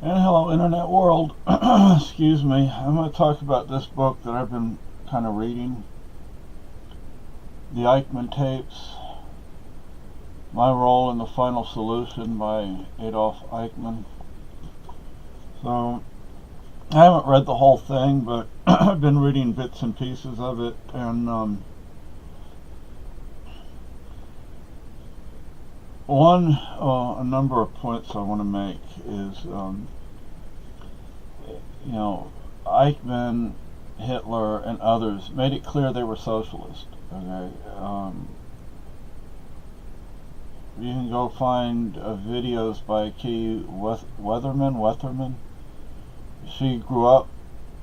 And hello, Internet world. Excuse me. I'm going to talk about this book that I've been kind of reading, The Eichman Tapes, My Role in the Final Solution by Adolf Eichmann. So, I haven't read the whole thing, but I've been reading bits and pieces of it, and a number of points I want to make is, Eichmann, Hitler, and others made it clear they were socialist. Okay, you can go find videos by Kay Weatherman. She grew up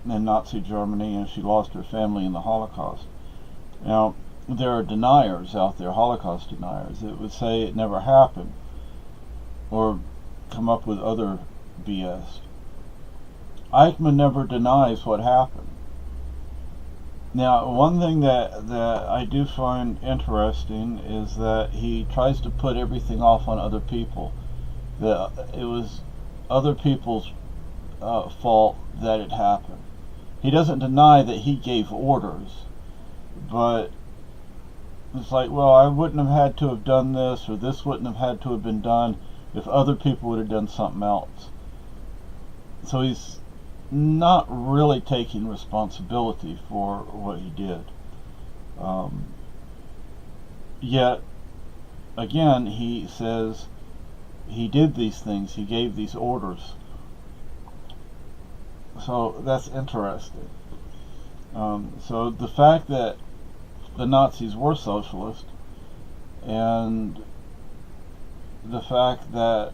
in Nazi Germany and she lost her family in the Holocaust. Now, there are deniers out there, Holocaust deniers, that would say it never happened or come up with other BS. Eichmann never denies what happened. Now, one thing that I do find interesting is that he tries to put everything off on other people. That it was other people's fault that it happened. He doesn't deny that he gave orders, but it's like, well, I wouldn't have had to have done this, or this wouldn't have had to have been done if other people would have done something else. So he's not really taking responsibility for what he did. Yet, again, he says he did these things, he gave these orders. So that's interesting. So the fact that the Nazis were socialist, and the fact that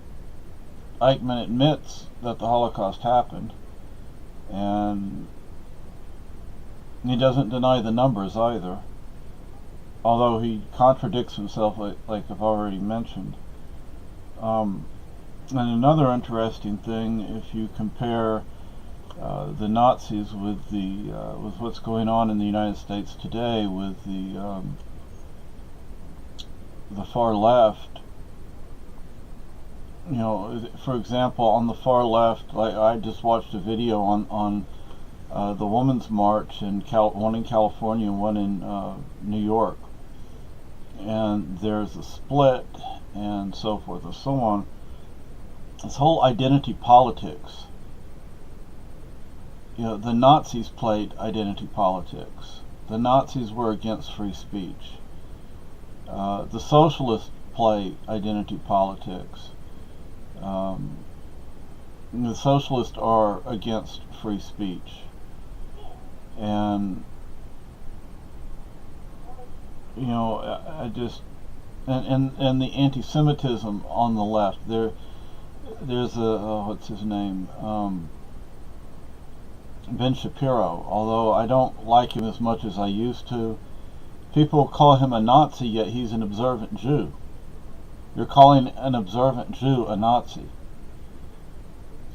Eichmann admits that the Holocaust happened, and he doesn't deny the numbers either, although he contradicts himself like I've already mentioned. And another interesting thing, if you compare the Nazis with with what's going on in the United States today with the far left. For example, on the far left, I just watched a video on the Women's March in one in California and one in New York, and there's a split and so forth and so on. This whole identity politics. The Nazis played identity politics. The Nazis were against free speech. The socialists play identity politics. The socialists are against free speech, and I just and the anti-Semitism on the left. There's what's his name, Ben Shapiro. Although I don't like him as much as I used to, people call him a Nazi, yet he's an observant Jew. You're calling an observant Jew a Nazi.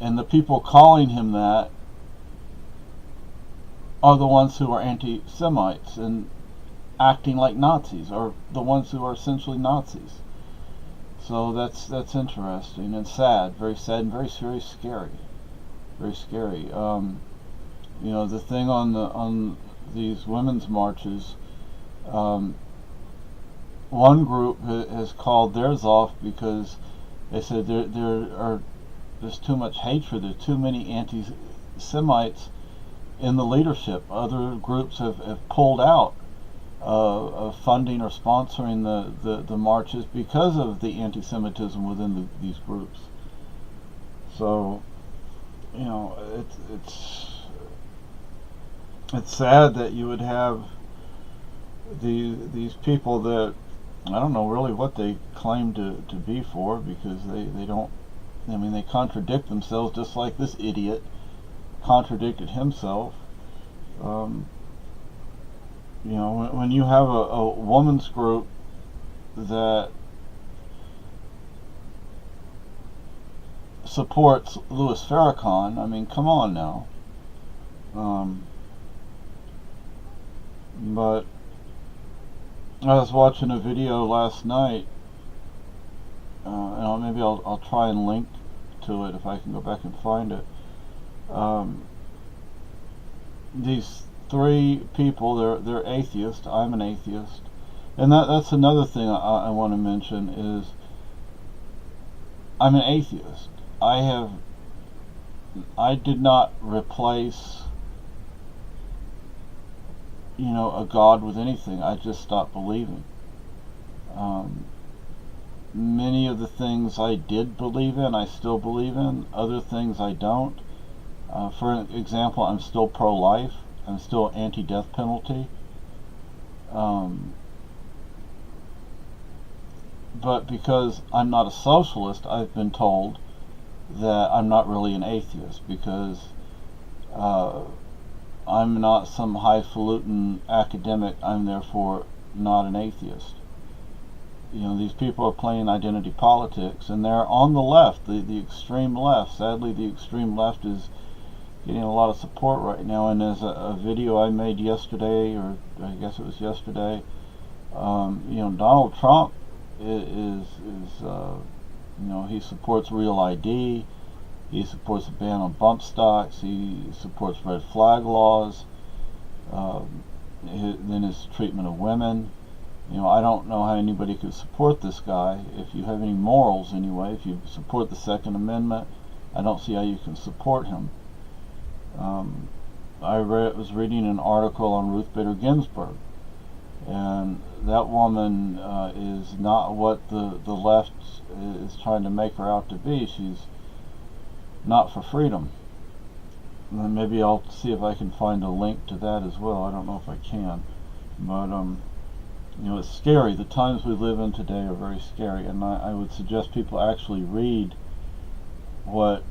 And the people calling him that are the ones who are anti-Semites and acting like Nazis, or the ones who are essentially Nazis. So that's interesting and sad, very sad and very scary. Very scary. The thing on these women's marches, one group has called theirs off because they said there's too much hatred, there's too many anti-Semites in the leadership. Other groups have pulled out of funding or sponsoring the marches because of the anti-Semitism within these groups. So, it's sad that you would have these people that I don't know really what they claim to be for, because they don't. They contradict themselves, just like this idiot contradicted himself. When you have a woman's group that supports Louis Farrakhan, come on now. But I was watching a video last night, maybe I'll try and link to to it if I can go back and find it. These three people, they're atheists. I'm an atheist, and that's another thing I want to mention is I'm an atheist. I did not replace a God with anything. I just stopped believing. Many of the things I did believe in, I still believe in. Other things I don't. For example, I'm still pro-life. I'm still anti-death penalty. But because I'm not a socialist, I've been told that I'm not really an atheist because I'm not some highfalutin academic. I'm therefore not an atheist. These people are playing identity politics, and they're on the left, the extreme left. Sadly, the extreme left is getting a lot of support right now, and there's a video I made yesterday, or I guess it was yesterday. Donald Trump is he supports Real ID. He supports a ban on bump stocks. He supports red flag laws. Then his treatment of women. I don't know how anybody could support this guy. If you have any morals anyway, if you support the Second Amendment, I don't see how you can support him. I was reading an article on Ruth Bader Ginsburg, and that woman is not what the left is trying to make her out to be. She's not for freedom. And then maybe I'll see if I can find a link to that as well. I don't know if I can, but it's scary. The times we live in today are very scary, and I would suggest people actually read what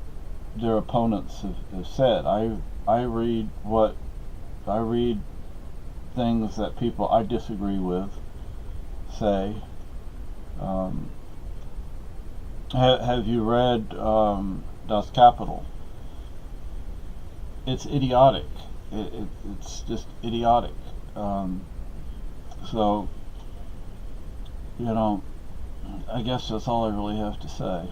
their opponents have said. I read things that people I disagree with say. Have you read Das Kapital? It's idiotic. It's just idiotic. So, I guess that's all I really have to say.